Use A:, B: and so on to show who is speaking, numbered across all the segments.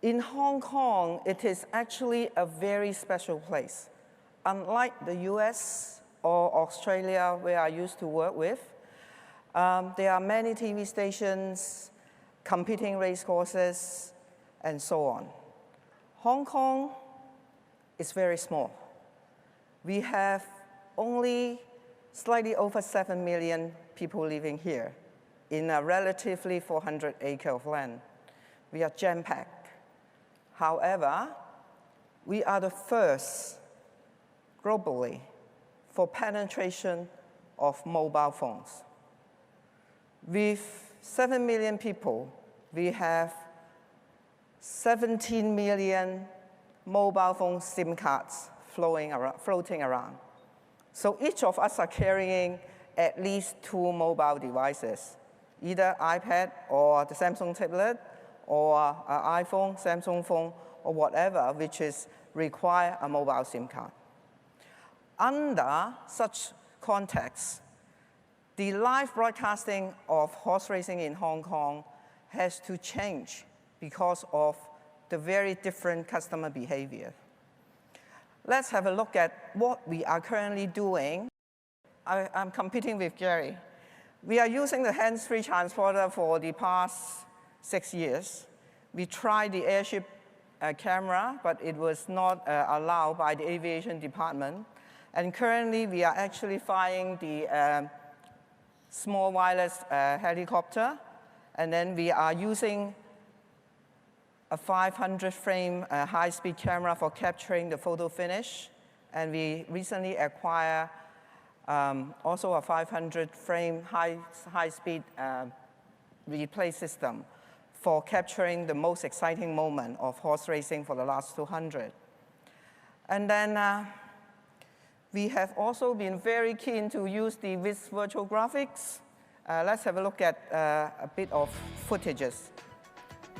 A: In Hong Kong, it is actually a very special place. Unlike the US or Australia, where I used to work with, there are many TV stations, competing race courses, and so on. Hong Kong is very small. We have only slightly over 7 million people living here in a relatively 400 acres of land. We are jam-packed. However, we are the first globally for penetration of mobile phones. With 7 million people, we have 17 million mobile phone SIM cards floating around. So each of us are carrying at least 2 mobile devices, either iPad or the Samsung tablet, or an iPhone, Samsung phone, or whatever, which require a mobile SIM card. Under such context, the live broadcasting of horse racing in Hong Kong has to change because of the very different customer behavior. Let's have a look at what we are currently doing. I'm competing with Gary. We are using the hands-free transporter for the past 6 years. We tried the airship camera, but it was not allowed by the aviation department. And currently, we are actually flying the small wireless helicopter. And then we are using a 500-frame high-speed camera for capturing the photo finish. And we recently acquired also a 500-frame high-speed replay system for capturing the most exciting moment of horse racing for the last 200. And then we have also been very keen to use the with virtual graphics. Let's have a look at a bit of footages.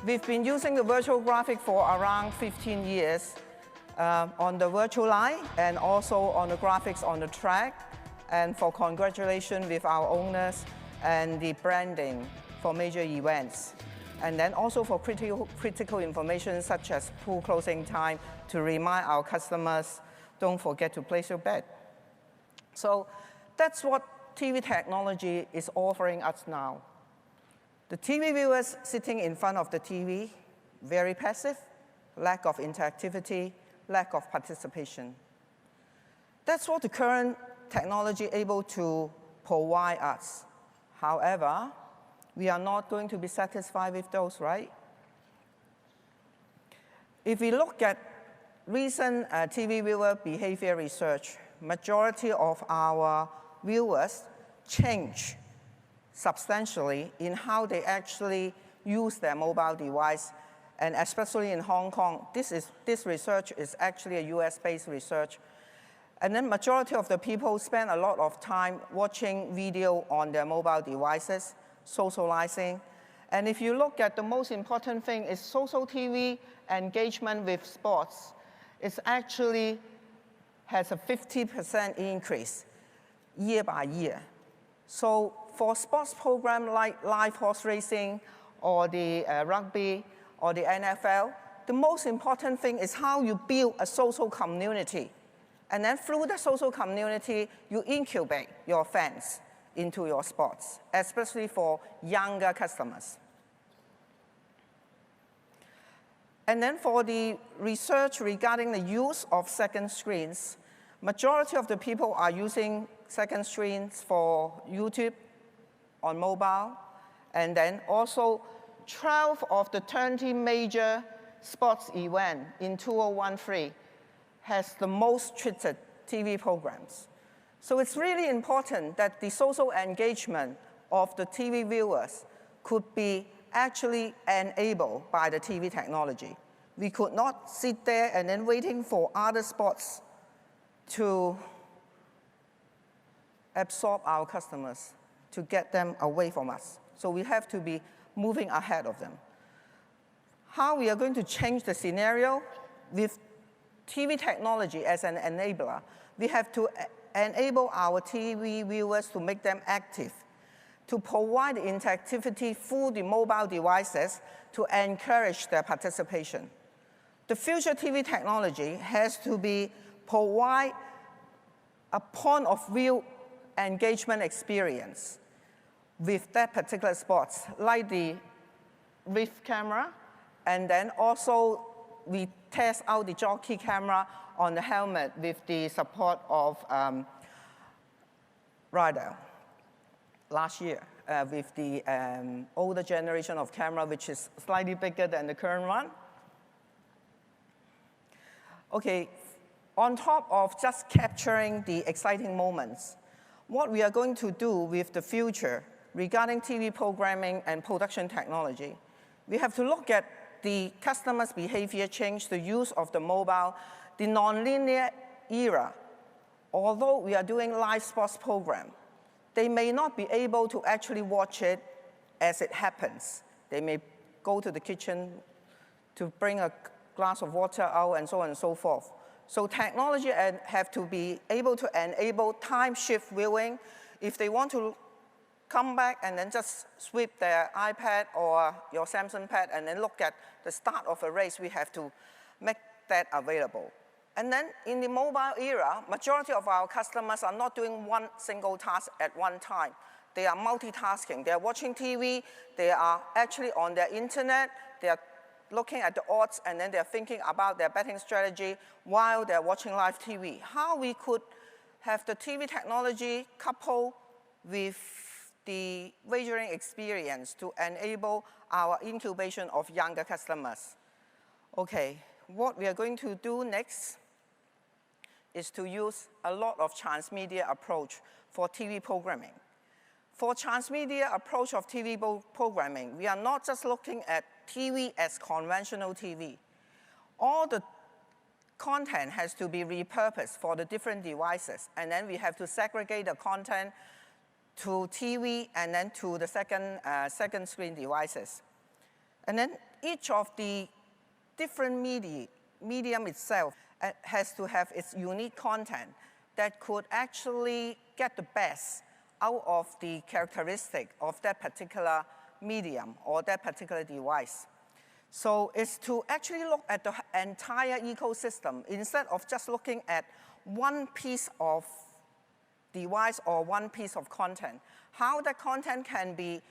A: We've been using the virtual graphic for around 15 years on the virtual line and also on the graphics on the track, and for congratulations with our owners and the branding for major events. And then also for critical information such as pool closing time to remind our customers, don't forget to place your bet. So that's what TV technology is offering us now. The TV viewers sitting in front of the TV, very passive, lack of interactivity, lack of participation. That's what the current technology able to provide us. However, we are not going to be satisfied with those, right? If we look at recent TV viewer behavior research, majority of our viewers change substantially in how they actually use their mobile device, and especially in Hong Kong. This research is actually a US-based research. And then majority of the people spend a lot of time watching video on their mobile devices, socializing. And if you look at the most important thing is social TV engagement with sports. It actually has a 50% increase year by year. So for sports program like live horse racing or the rugby or the NFL, the most important thing is how you build a social community. And then through the social community, you incubate your fans into your sports, especially for younger customers. And then for the research regarding the use of second screens, majority of the people are using second screens for YouTube on mobile. And then also 12 of the 20 major sports events in 2013 has the most treated TV programs. So it's really important that the social engagement of the TV viewers could be actually enabled by the TV technology. We could not sit there and then waiting for other sports to absorb our customers, to get them away from us. So we have to be moving ahead of them. How we are going to change the scenario with TV technology as an enabler, we have to enable our TV viewers to make them active, to provide the interactivity through the mobile devices to encourage their participation. The future TV technology has to provide a point of view engagement experience with that particular sports, like the wrist camera, and then also we test out the jockey camera on the helmet with the support of radar last year with the older generation of camera, which is slightly bigger than the current one. Okay, on top of just capturing the exciting moments, what we are going to do with the future regarding TV programming and production technology, we have to look at the customer's behavior change, the use of the mobile, the nonlinear era. Although we are doing live sports program, they may not be able to actually watch it as it happens. They may go to the kitchen to bring a glass of water out and so on and so forth. So technology have to be able to enable time shift viewing. If they want to come back and then just sweep their iPad or your Samsung Pad and then look at the start of a race, we have to make that available. And then in the mobile era, majority of our customers are not doing one single task at one time. They are multitasking. They are watching TV. They are actually on their internet. They are looking at the odds, and then they're thinking about their betting strategy while they're watching live TV. How we could have the TV technology coupled with the wagering experience to enable our incubation of younger customers. Okay, what we are going to do next is to use a lot of transmedia approach for TV programming. For transmedia approach of TV programming, we are not just looking at TV as conventional TV. All the content has to be repurposed for the different devices, and then we have to segregate the content to TV and then to the second screen devices. And then each of the different medium itself has to have its unique content that could actually get the best out of the characteristic of that particular medium or that particular device. So it's to actually look at the entire ecosystem instead of just looking at one piece of device or one piece of content. How that content can be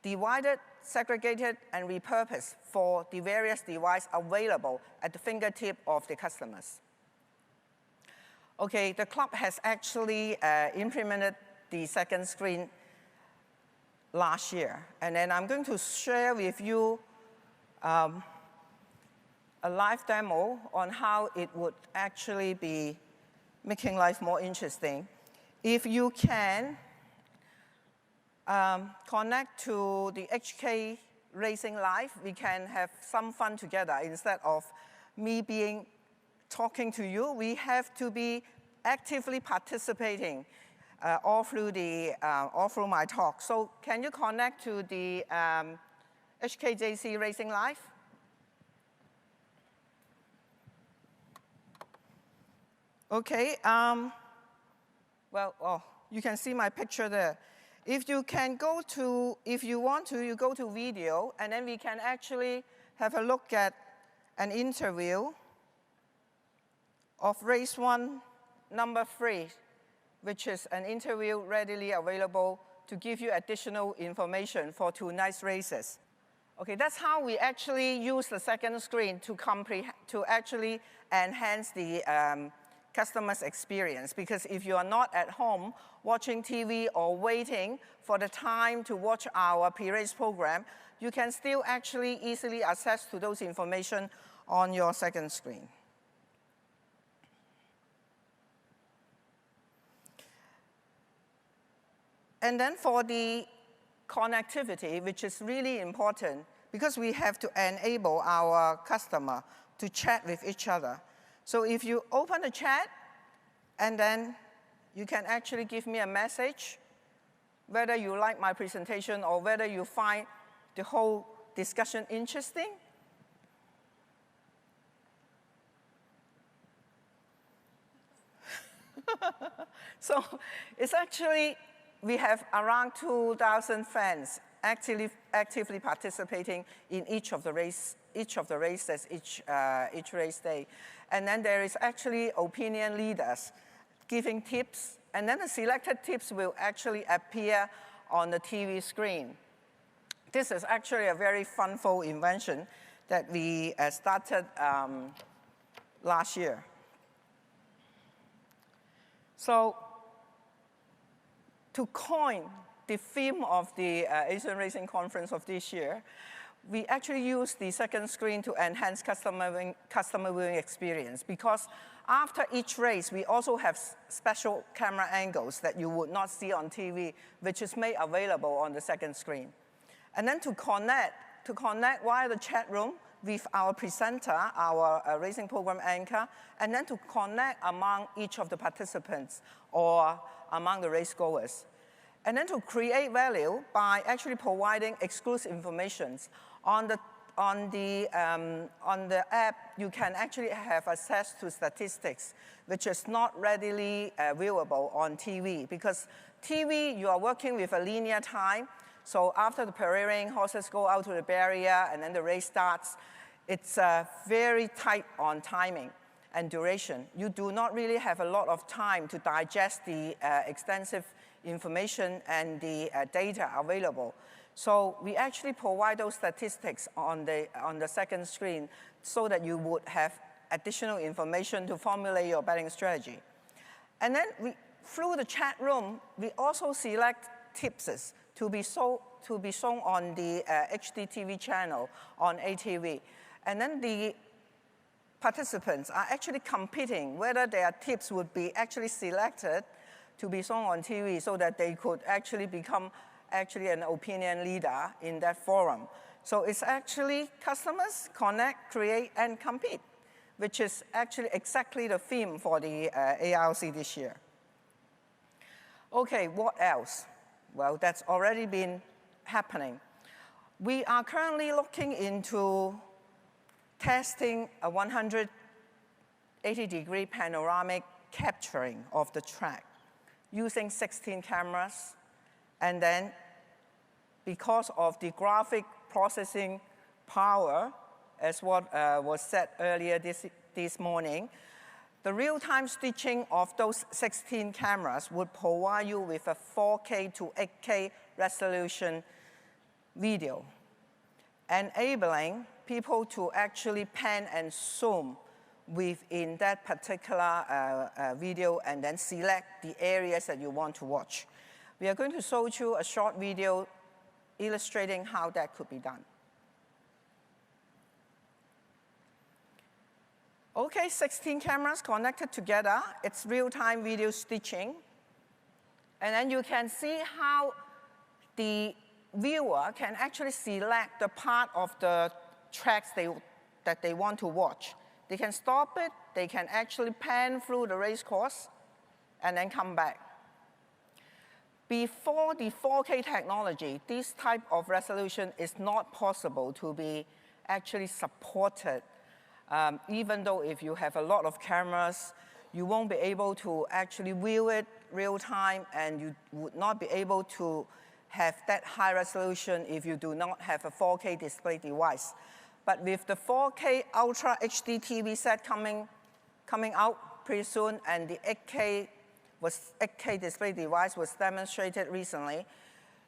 A: divided, segregated, and repurposed for the various devices available at the fingertip of the customers. Okay, the club has actually implemented the second screen last year. And then I'm going to share with you a live demo on how it would actually be making life more interesting. If you can connect to the HK Racing Live, we can have some fun together. Instead of me talking to you, we have to be actively participating all through my talk. So can you connect to the HKJC Racing Live? Okay. You can see my picture there. If you want to, you go to video, and then we can actually have a look at an interview of race 1, number 3, which is an interview readily available to give you additional information for tonight's races. Okay, that's how we actually use the second screen to actually enhance the customer's experience. Because if you are not at home watching TV or waiting for the time to watch our pre-race program, you can still actually easily access to those information on your second screen. And then for the connectivity, which is really important, because we have to enable our customer to chat with each other. So if you open the chat, and then you can actually give me a message, whether you like my presentation or whether you find the whole discussion interesting. So it's actually we have around 2,000 fans actively participating in each of the races each race day. And then there is actually opinion leaders giving tips, and then the selected tips will actually appear on the TV screen. This is actually a very fun-ful invention that we started last year. So to coin the theme of the Asian Racing Conference of this year, we actually use the second screen to enhance customer viewing experience, because after each race, we also have special camera angles that you would not see on TV, which is made available on the second screen. And then to connect via the chat room with our presenter, our racing program anchor, and then to connect among each of the participants or among the race goers. And then to create value by actually providing exclusive information. On the app, you can actually have access to statistics, which is not readily viewable on TV, because TV, you are working with a linear time. So after the pareering, horses go out to the barrier, and then the race starts. It's very tight on timing and duration. You do not really have a lot of time to digest the extensive information and the data available. So we actually provide those statistics on the second screen so that you would have additional information to formulate your betting strategy. And then through the chat room, we also select tips to be shown on the HDTV channel on ATV. And then the participants are actually competing whether their tips would be actually selected to be shown on TV, so that they could actually become an opinion leader in that forum. So it's actually customers connect, create, and compete, which is actually exactly the theme for the ARC this year. Okay, what else? Well, that's already been happening. We are currently looking into testing a 180-degree panoramic capturing of the track using 16 cameras. And then, because of the graphic processing power, as what was said earlier this morning, the real-time stitching of those 16 cameras would provide you with a 4K to 8K resolution video, enabling people to actually pan and zoom within that particular video and then select the areas that you want to watch. We are going to show you a short video illustrating how that could be done. Okay, 16 cameras connected together. It's real-time video stitching. And then you can see how the viewer can actually select the part of the tracks that they want to watch. They can stop it, they can actually pan through the race course, and then come back. Before the 4K technology, this type of resolution is not possible to be actually supported. Even though if you have a lot of cameras, you won't be able to actually view it real time, and you would not be able to have that high resolution if you do not have a 4K display device. But with the 4K Ultra HD TV set coming out pretty soon, and the 8K display device was demonstrated recently,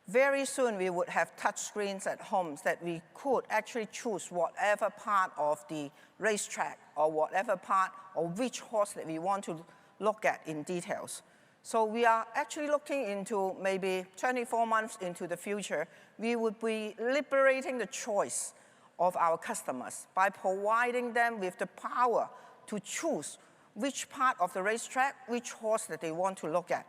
A: very soon we would have touch screens at homes that we could actually choose whatever part of the racetrack or whatever part or which horse that we want to look at in details. So we are actually looking into maybe 24 months into the future, we would be liberating the choice of our customers by providing them with the power to choose which part of the racetrack, which horse that they want to look at.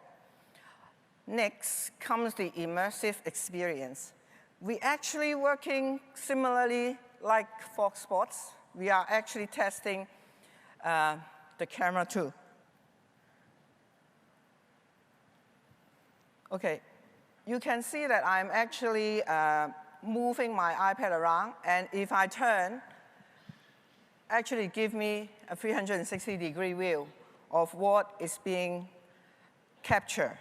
A: Next comes the immersive experience. We're actually working similarly like Fox Sports. We are actually testing the camera too. Okay, you can see that I'm actually moving my iPad around, and if I turn, actually give me a 360-degree view of what is being captured.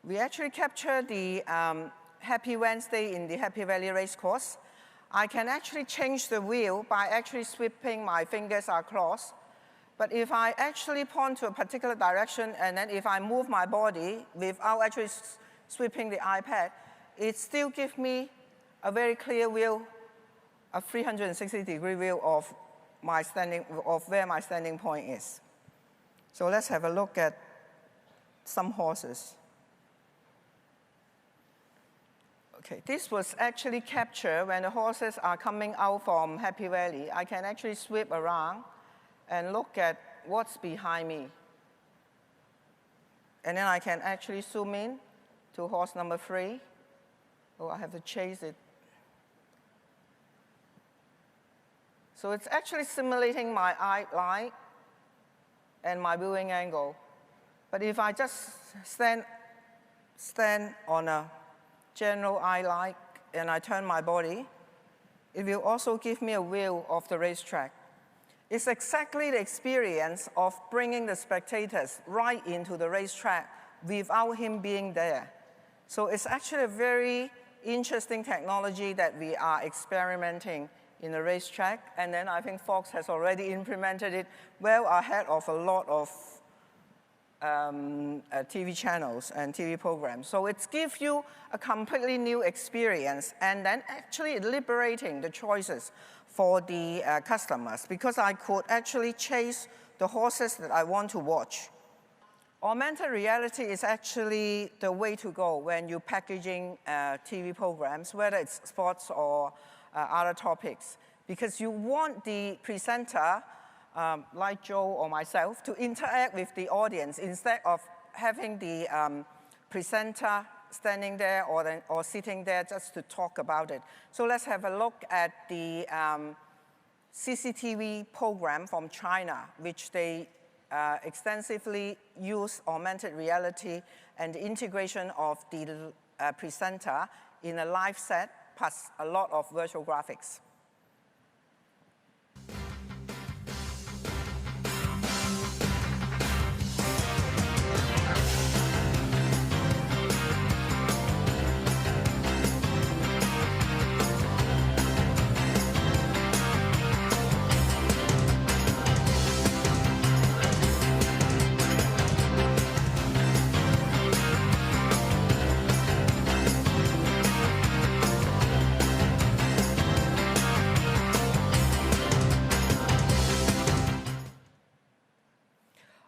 A: We actually capture the Happy Wednesday in the Happy Valley Racecourse. I can actually change the wheel by actually sweeping my fingers across. But if I actually point to a particular direction, and then if I move my body without actually sweeping the iPad, it still gives me a very clear view, a 360-degree view of where my standing point is. So let's have a look at some horses. Okay, this was actually captured when the horses are coming out from Happy Valley. I can actually sweep around and look at what's behind me. And then I can actually zoom in to horse number 3. Oh, I have to chase it. So it's actually simulating my eye line and my viewing angle. But if I just stand on a general eye line and I turn my body, it will also give me a view of the racetrack. It's exactly the experience of bringing the spectators right into the racetrack without him being there. So it's actually a very interesting technology that we are experimenting in the racetrack, and then I think Fox has already implemented it well ahead of a lot of TV channels and TV programs. So it gives you a completely new experience, and then actually liberating the choices for the customers, because I could actually chase the horses that I want to watch. Augmented reality is actually the way to go when you're packaging TV programs, whether it's sports or other topics, because you want the presenter, like Joe or myself, to interact with the audience instead of having the presenter standing there or sitting there just to talk about it. So let's have a look at the CCTV program from China, which they extensively use augmented reality and the integration of the presenter in a live set, plus a lot of virtual graphics.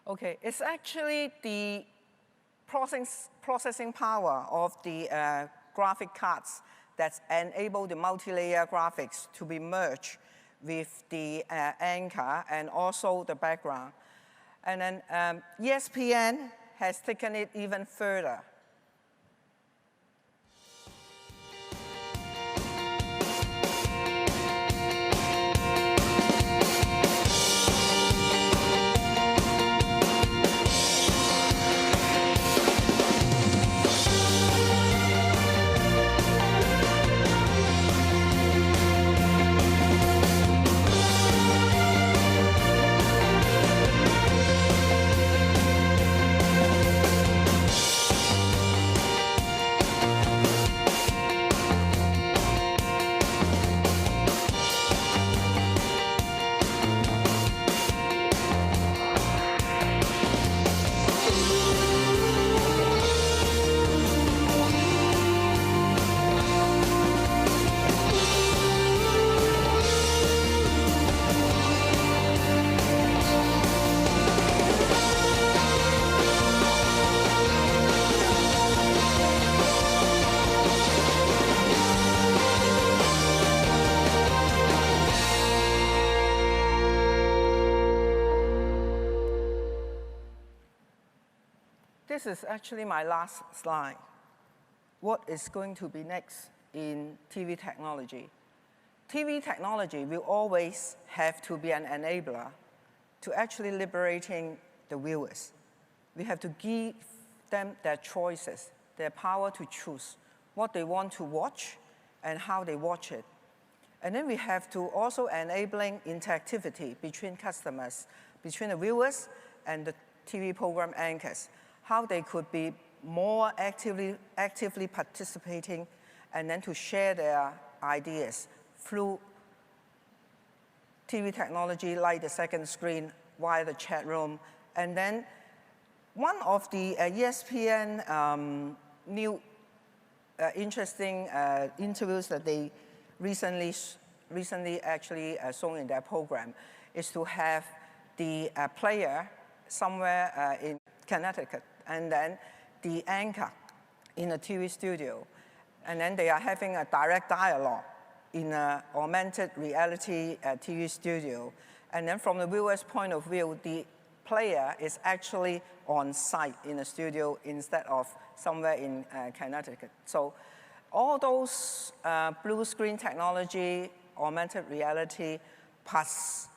A: Okay, it's actually the processing power of the graphic cards that enable the multi-layer graphics to be merged with the anchor and also the background. And then ESPN has taken it even further. This is actually my last slide. What is going to be next in TV technology? TV technology will always have to be an enabler to actually liberating the viewers. We have to give them their choices, their power to choose what they want to watch and how they watch it. And then we have to also enabling interactivity between customers, between the viewers and the TV program anchors, how they could be more actively participating, and then to share their ideas through TV technology like the second screen, via the chat room. And then one of the ESPN new interesting interviews that they recently actually shown in their program is to have the player somewhere in Connecticut, and then the anchor in a TV studio. And then they are having a direct dialogue in an augmented reality TV studio. And then from the viewer's point of view, the player is actually on site in the studio instead of somewhere in Connecticut. So all those blue screen technology, augmented reality, plus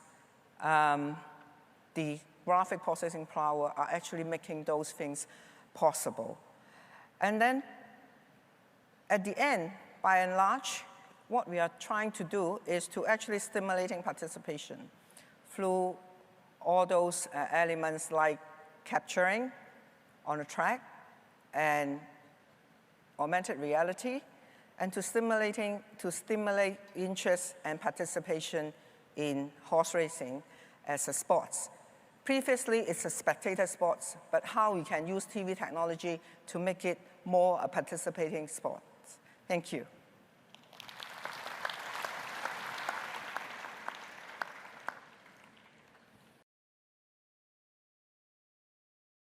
A: the graphic processing power are actually making those things possible. And then at the end, by and large, what we are trying to do is to actually stimulating participation through all those elements like capturing on a track and augmented reality, and to stimulate interest and participation in horse racing as a sport. Previously, it's a spectator sport, but how we can use TV technology to make it more a participating sport. Thank you.